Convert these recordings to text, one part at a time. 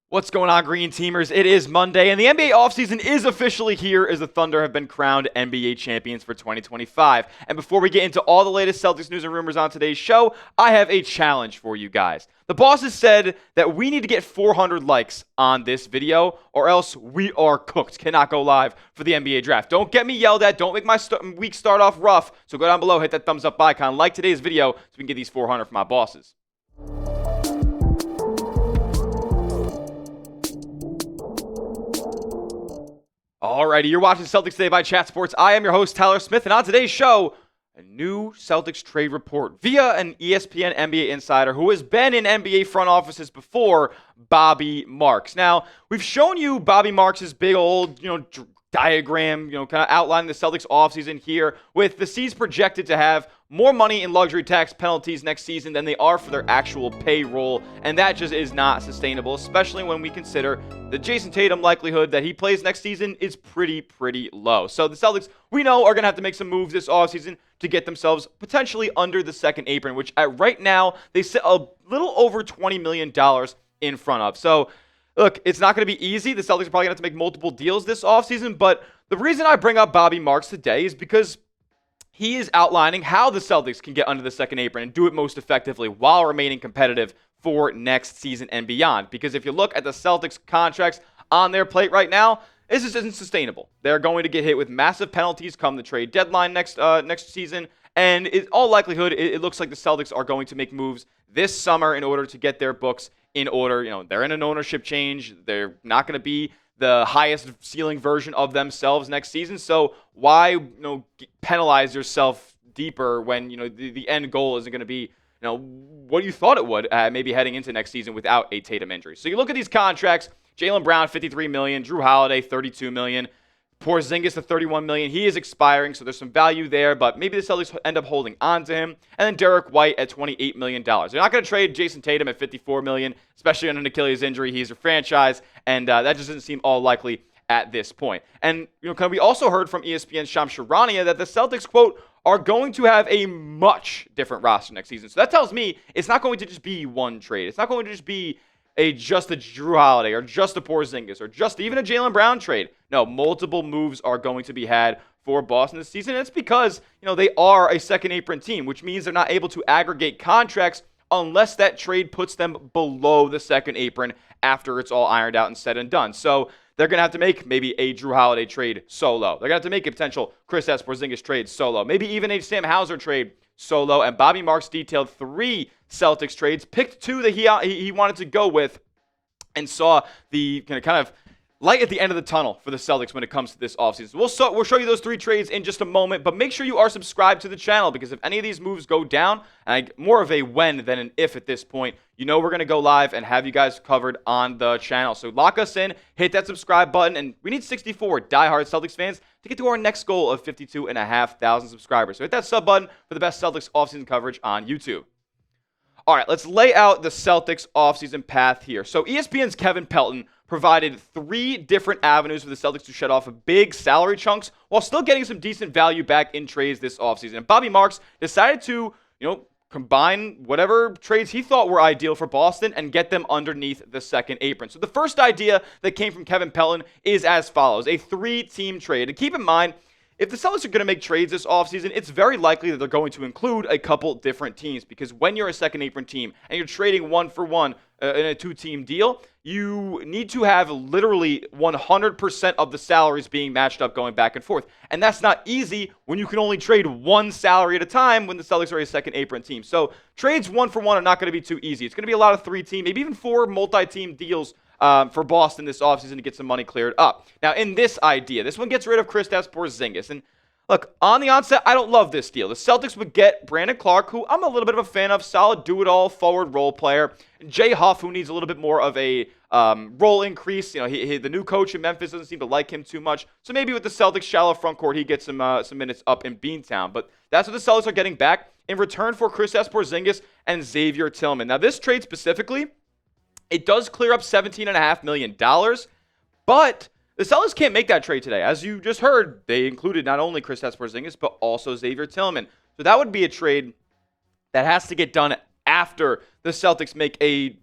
What's going on, Green Teamers? It is Monday, and the NBA offseason is officially here as the Thunder have been crowned NBA champions for 2025. And before we get into all the latest Celtics news and rumors on today's show, I have a challenge for you guys. The bosses said that we need to get 400 likes on this video, or else we are cooked. Cannot go live for the NBA draft. Don't get me yelled at. Don't make my week start off rough. So go down below, hit that thumbs up icon, like today's video so we can get these 400 from my bosses. Alrighty, you're watching Celtics Today by Chat Sports. I am your host, Tyler Smith, and on today's show, a new Celtics trade report via an ESPN NBA insider who has been in NBA front offices before, Bobby Marks. Now, we've shown you Bobby Marks' big old, diagram, kind of outlining the Celtics offseason here, with the C's projected to have more money in luxury tax penalties next season than they are for their actual payroll, and that just is not sustainable, especially when we consider the Jayson Tatum likelihood that he plays next season is pretty low. So the Celtics, we know, are going to have to make some moves this offseason to get themselves potentially under the second apron, which right now they sit a little over $20 million in front of. So look, it's not going to be easy. The Celtics are probably going to have to make multiple deals this offseason, but the reason I bring up Bobby Marks today is because he is outlining how the Celtics can get under the second apron and do it most effectively while remaining competitive for next season and beyond. Because if you look at the Celtics contracts on their plate right now, this just isn't sustainable. They're going to get hit with massive penalties come the trade deadline next season, and in all likelihood, it looks like the Celtics are going to make moves this summer in order to get their books in order. They're in an ownership change. They're not going to be the highest ceiling version of themselves next season. So why penalize yourself deeper when the end goal isn't going to be what you thought it would maybe heading into next season without a Tatum injury. So you look at these contracts: Jaylen Brown $53 million, Jrue Holiday $32 million, Porzingis the $31 million. He is expiring, so there's some value there, but maybe the Celtics end up holding on to him. And then Derek White at $28 million. They're not going to trade Jayson Tatum at $54 million, especially on an Achilles injury. He's a franchise, and that just doesn't seem all likely at this point. And we also heard from ESPN's Shams Charania that the Celtics, quote, are going to have a much different roster next season. So that tells me it's not going to just be one trade. It's not going to just be just a Jrue Holiday or just a Porzingis or just even a Jaylen Brown trade. No, multiple moves are going to be had for Boston this season. And it's because, they are a second apron team, which means they're not able to aggregate contracts unless that trade puts them below the second apron after it's all ironed out and said and done. So they're going to have to make maybe a Jrue Holiday trade solo. They're going to have to make a potential Kristaps Porzingis trade solo. Maybe even a Sam Hauser trade solo. And Bobby Marks detailed 3 Celtics trades, picked 2 that he wanted to go with, and saw the kind of light at the end of the tunnel for the Celtics when it comes to this offseason. We'll show you those 3 trades in just a moment, but make sure you are subscribed to the channel, because if any of these moves go down, and more of a when than an if at this point, we're going to go live and have you guys covered on the channel. So lock us in, hit that subscribe button, and we need 64 diehard Celtics fans to get to our next goal of 52,500 subscribers. So hit that sub button for the best Celtics offseason coverage on YouTube. All right, let's lay out the Celtics offseason path here. So ESPN's Kevin Pelton provided 3 different avenues for the Celtics to shed off big salary chunks while still getting some decent value back in trades this offseason. And Bobby Marks decided to, combine whatever trades he thought were ideal for Boston and get them underneath the second apron. So the first idea that came from Kevin Pelton is as follows: a 3-team trade. And keep in mind, if the Celtics are going to make trades this offseason, it's very likely that they're going to include a couple different teams, because when you're a second apron team and you're trading 1-for-1 in a 2-team deal, you need to have literally 100% of the salaries being matched up going back and forth. And that's not easy when you can only trade 1 salary at a time when the Celtics are a second apron team. So trades 1-for-1 are not going to be too easy. It's going to be a lot of 3-team, maybe even 4 multi-team deals for Boston this offseason to get some money cleared up. Now, in this idea, this one gets rid of Kristaps Porzingis. And look, on the onset, I don't love this deal. The Celtics would get Brandon Clark, who I'm a little bit of a fan of, solid do-it-all forward role player. Jay Huff, who needs a little bit more of a role increase. The new coach in Memphis doesn't seem to like him too much. So maybe with the Celtics' shallow front court, he gets some minutes up in Beantown. But that's what the Celtics are getting back in return for Kristaps Porzingis and Xavier Tillman. Now, this trade specifically, it does clear up $17.5 million, but the Celtics can't make that trade today. As you just heard, they included not only Kristaps Porzingis, but also Xavier Tillman. So that would be a trade that has to get done after the Celtics make a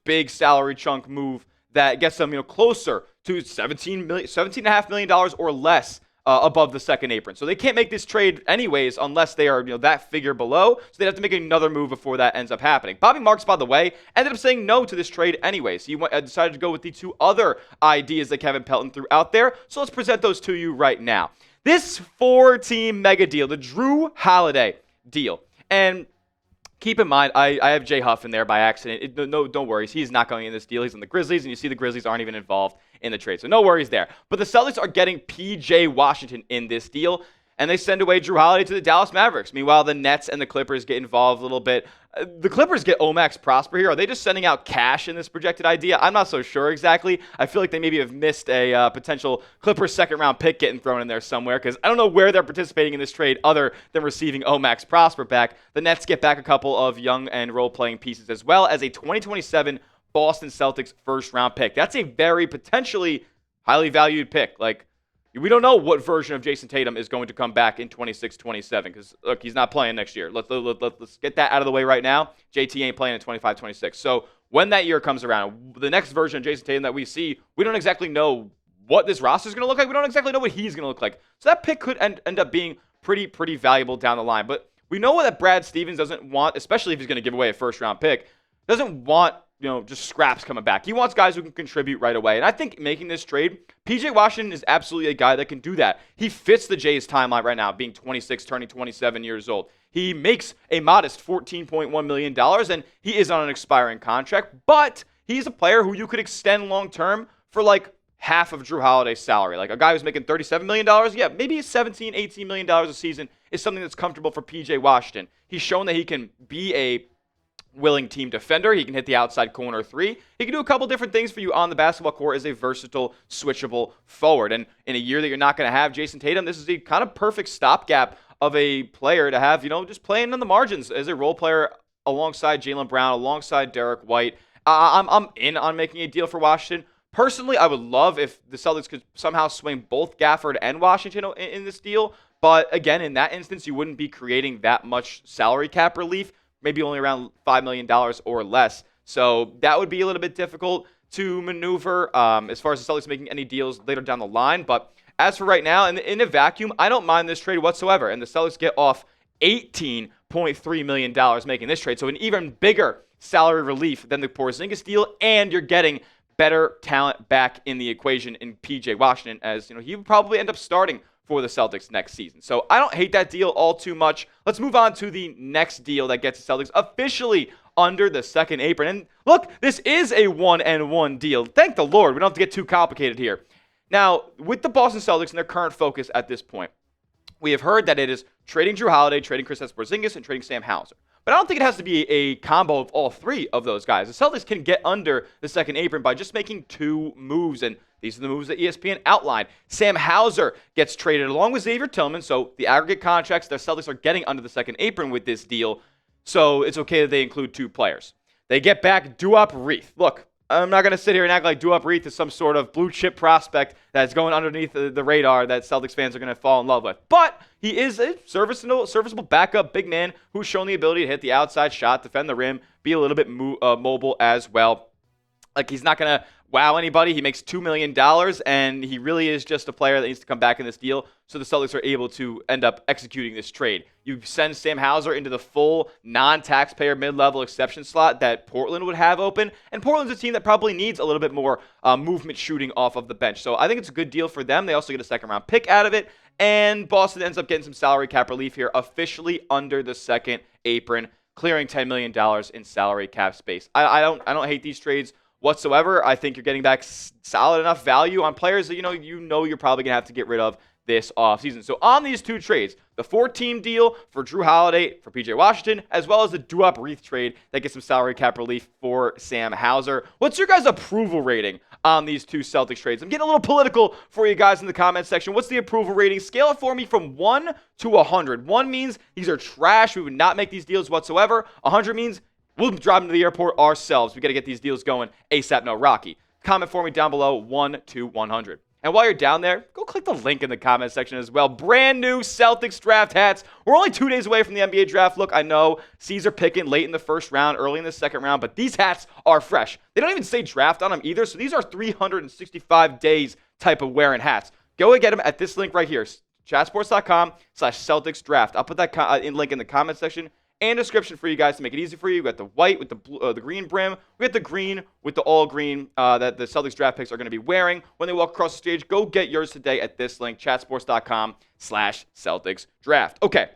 big salary chunk move that gets them, closer to $17.5 million or less above the second apron. So they can't make this trade anyways unless they are, that figure below. So they'd have to make another move before that ends up happening. Bobby Marks, by the way, ended up saying no to this trade anyways. He decided to go with the two other ideas that Kevin Pelton threw out there. So let's present those to you right now. This 4-team mega deal, the Jrue Holiday deal. And keep in mind, I have Jay Huff in there by accident. No, don't worry. He's not going in this deal. He's on the Grizzlies, and you see the Grizzlies aren't even involved in the trade. So no worries there. But the Celtics are getting P.J. Washington in this deal, and they send away Jrue Holiday to the Dallas Mavericks. Meanwhile, the Nets and the Clippers get involved a little bit. The Clippers get Omax Prosper here. Are they just sending out cash in this projected idea? I'm not so sure exactly. I feel like they maybe have missed a potential Clippers second-round pick getting thrown in there somewhere, because I don't know where they're participating in this trade other than receiving Omax Prosper back. The Nets get back a couple of young and role-playing pieces, as well as a 2027 Boston Celtics first-round pick. That's a very potentially highly valued pick. Like, we don't know what version of Jayson Tatum is going to come back in 26-27 because, look, he's not playing next year. Let's get that out of the way right now. JT ain't playing in 25-26. So when that year comes around, the next version of Jayson Tatum that we see, we don't exactly know what this roster is going to look like. We don't exactly know what he's going to look like. So that pick could end up being pretty valuable down the line. But we know that Brad Stevens doesn't want, especially if he's going to give away a first-round pick, doesn't want just scraps coming back. He wants guys who can contribute right away. And I think making this trade, P.J. Washington is absolutely a guy that can do that. He fits the Jays timeline right now, being 26, turning 27 years old. He makes a modest $14.1 million, and he is on an expiring contract, but he's a player who you could extend long-term for like half of Jrue Holiday's salary. Like a guy who's making $37 million, yeah, maybe $17, $18 million a season is something that's comfortable for P.J. Washington. He's shown that he can be a willing team defender. He can hit the outside corner three. He can do a couple different things for you on the basketball court as a versatile, switchable forward. And in a year that you're not going to have Jayson Tatum, this is a kind of perfect stopgap of a player to have, just playing on the margins as a role player alongside Jaylen Brown, alongside Derek White. I'm in on making a deal for Washington. Personally, I would love if the Celtics could somehow swing both Gafford and Washington in this deal. But again, in that instance, you wouldn't be creating that much salary cap relief. Maybe only around $5 million or less. So that would be a little bit difficult to maneuver as far as the Celtics making any deals later down the line. But as for right now, in a vacuum, I don't mind this trade whatsoever. And the Celtics get off $18.3 million making this trade. So an even bigger salary relief than the Porzingis deal. And you're getting better talent back in the equation in P.J. Washington, as he would probably end up starting for the Celtics next season. So I don't hate that deal all too much. Let's move on to the next deal that gets the Celtics officially under the second apron. And look, this is a 1-and-1 deal. Thank the Lord. We don't have to get too complicated here. Now, with the Boston Celtics and their current focus at this point, we have heard that it is trading Jrue Holiday, trading Kristaps Porzingis, and trading Sam Hauser. But I don't think it has to be a combo of all three of those guys. The Celtics can get under the second apron by just making two moves, and these are the moves that ESPN outlined. Sam Hauser gets traded along with Xavier Tillman, so the aggregate contracts the Celtics are getting under the second apron with this deal, so it's okay that they include two players. They get back Duop Reath. Look, I'm not going to sit here and act like Duop Reath is some sort of blue chip prospect that's going underneath the radar that Celtics fans are going to fall in love with. But he is a serviceable backup big man who's shown the ability to hit the outside shot, defend the rim, be a little bit mobile as well. Like, he's not going to wow anybody. He makes $2 million, and he really is just a player that needs to come back in this deal. So the Celtics are able to end up executing this trade. You send Sam Hauser into the full non-taxpayer mid-level exception slot that Portland would have open. And Portland's a team that probably needs a little bit more movement shooting off of the bench. So I think it's a good deal for them. They also get a second-round pick out of it. And Boston ends up getting some salary cap relief here, officially under the second apron, clearing $10 million in salary cap space. I don't hate these trades whatsoever. I think you're getting back solid enough value on players that you know you're probably going to have to get rid of this offseason. So on these two trades, the 4-team deal for Jrue Holiday for P.J. Washington, as well as the Duop Reath trade that gets some salary cap relief for Sam Hauser. What's your guys' approval rating on these two Celtics trades? I'm getting a little political for you guys in the comment section. What's the approval rating? Scale it for me from 1 to 100. 1 means these are trash. We would not make these deals whatsoever. 100 means we'll drive them to the airport ourselves. We got to get these deals going ASAP, no Rocky. Comment for me down below, 1 to 100. And while you're down there, go click the link in the comment section as well. Brand new Celtics draft hats. We're only 2 days away from the NBA draft. Look, I know C's are picking late in the first round, early in the second round, but these hats are fresh. They don't even say draft on them either, so these are 365 days type of wearing hats. Go and get them at this link right here, chatsports.com/Celtics draft. I'll put that link in the comment section and description for you guys to make it easy for you. We got the white with the blue, the green brim. We got the green with the all green that the Celtics draft picks are going to be wearing when they walk across the stage. Go get yours today at this link, chatsports.com/Celtics draft. Okay,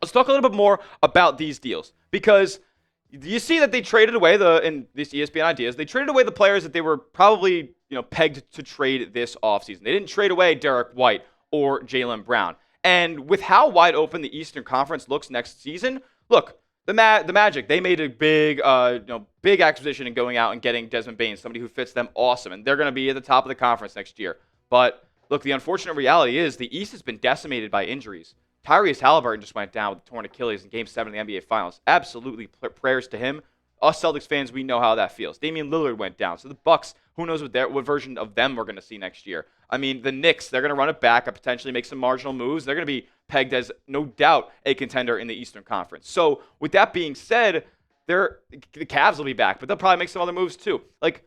let's talk a little bit more about these deals because you see that they traded away in these ESPN ideas. They traded away the players that they were probably pegged to trade this offseason. They didn't trade away Derek White or Jaylen Brown. And with how wide open the Eastern Conference looks next season, look, the Magic, they made a big acquisition in going out and getting Desmond Bane, somebody who fits them awesome, and they're going to be at the top of the conference next year. But look, the unfortunate reality is the East has been decimated by injuries. Tyrese Halliburton just went down with a torn Achilles in Game 7 of the NBA Finals. Absolutely prayers to him. Us Celtics fans, we know how that feels. Damian Lillard went down. So the Bucks, who knows what version of them we're going to see next year. I mean, the Knicks, they're going to run it back and potentially make some marginal moves. They're going to be pegged as, no doubt, a contender in the Eastern Conference. So with that being said, the Cavs will be back, but they'll probably make some other moves too. Like,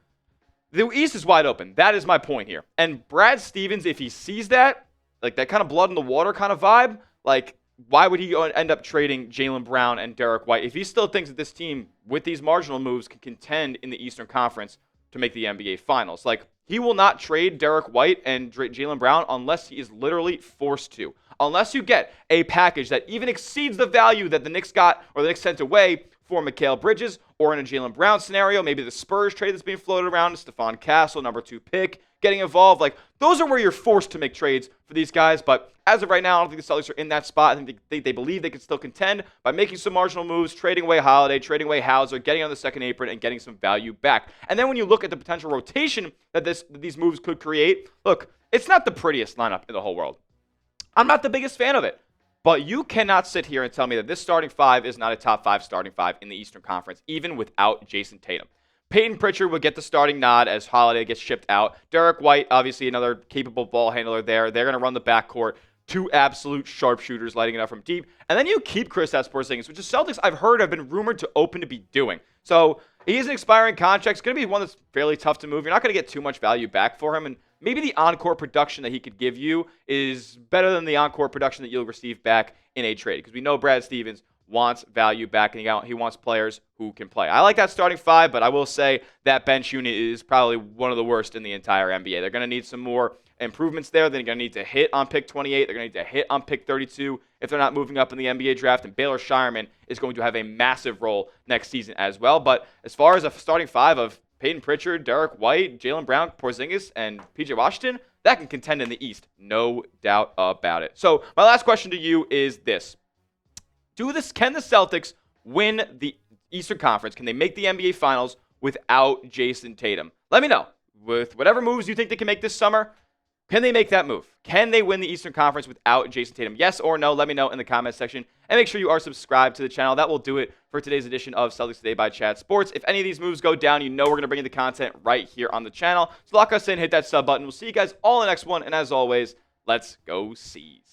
the East is wide open. That is my point here. And Brad Stevens, if he sees that, like that kind of blood in the water kind of vibe, like, why would he end up trading Jaylen Brown and Derek White if he still thinks that this team, with these marginal moves, can contend in the Eastern Conference to make the NBA Finals? Like, he will not trade Derek White and Jaylen Brown unless he is literally forced to. Unless you get a package that even exceeds the value that the Knicks got or the Knicks sent away for Mikal Bridges, or in a Jaylen Brown scenario, maybe the Spurs trade that's being floated around, Stephon Castle, number 2 pick, getting involved. Like, those are where you're forced to make trades for these guys. But as of right now, I don't think the Celtics are in that spot. I think they believe they can still contend by making some marginal moves, trading away Holiday, trading away Hauser, getting on the second apron, and getting some value back. And then when you look at the potential rotation that these moves could create, look, it's not the prettiest lineup in the whole world. I'm not the biggest fan of it. But you cannot sit here and tell me that this starting 5 is not a top 5 starting 5 in the Eastern Conference, even without Jayson Tatum. Peyton Pritchard will get the starting nod as Holiday gets shipped out. Derek White, obviously another capable ball handler there. They're going to run the backcourt. 2 absolute sharpshooters lighting it up from deep. And then you keep Kristaps Porzingis, which the Celtics, I've heard, have been rumored to open to be doing. So he's an expiring contract. It's going to be one that's fairly tough to move. You're not going to get too much value back for him. And maybe the encore production that he could give you is better than the encore production that you'll receive back in a trade. Because we know Brad Stevens wants value back, and he wants players who can play. I like that starting 5, but I will say that bench unit is probably one of the worst in the entire NBA. They're going to need some more improvements there. They're going to need to hit on pick 28. They're going to need to hit on pick 32 if they're not moving up in the NBA draft. And Baylor Shireman is going to have a massive role next season as well. But as far as a starting 5 of Peyton Pritchard, Derek White, Jaylen Brown, Porzingis, and PJ Washington, that can contend in the East. No doubt about it. So my last question to you is this. Can the Celtics win the Eastern Conference? Can they make the NBA Finals without Jayson Tatum? Let me know. With whatever moves you think they can make this summer, can they make that move? Can they win the Eastern Conference without Jayson Tatum? Yes or no? Let me know in the comments section. And make sure you are subscribed to the channel. That will do it for today's edition of Celtics Today by Chat Sports. If any of these moves go down, you know we're going to bring you the content right here on the channel. So lock us in, hit that sub button. We'll see you guys all in the next one. And as always, let's go C's.